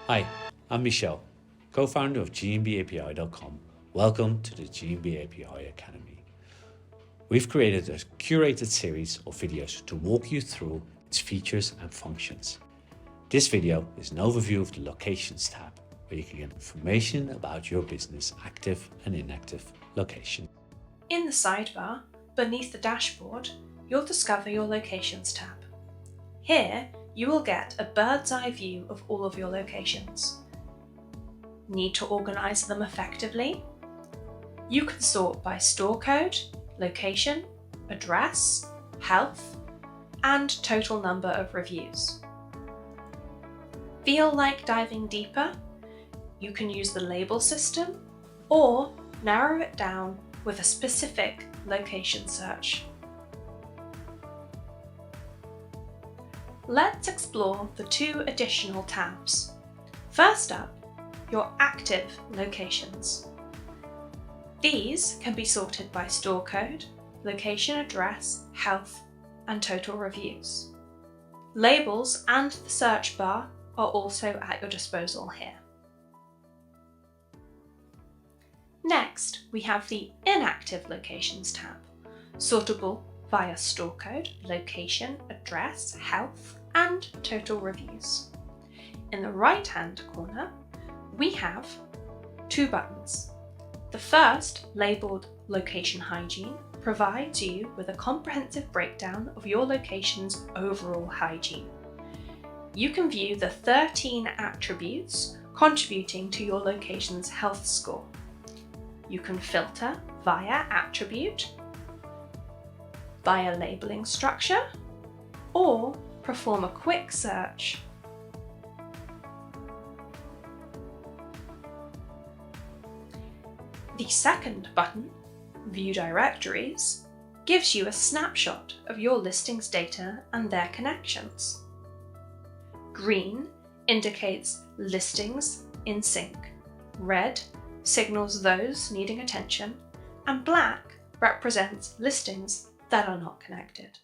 Hi, I'm Michel, co-founder of GMBAPI.com. Welcome to the GMB API Academy. We've created a curated series of videos to walk you through its features and functions. This video is an overview of the Locations tab, where you can get information about your business active and inactive location. In the sidebar, beneath the dashboard, you'll discover your Locations tab. Here, you will get a bird's eye view of all of your locations. Need to organize them effectively? You can sort by store code, location, address, health, and total number of reviews. Feel like diving deeper? You can use the label system or narrow it down with a specific location search. Let's explore the two additional tabs. First up, your active locations. These can be sorted by store code, location address, health, and total reviews. Labels and the search bar are also at your disposal here. Next, we have the Inactive Locations tab, sortable via store code, location, address, health, and total reviews. In the right-hand corner, we have two buttons. The first, labelled Location Hygiene, provides you with a comprehensive breakdown of your location's overall hygiene. You can view the 13 attributes contributing to your location's health score. You can filter via attribute, via labelling structure, or perform a quick search. The second button, View Directories, gives you a snapshot of your listings data and their connections. Green indicates listings in sync, red signals those needing attention, and black represents listings that are not connected.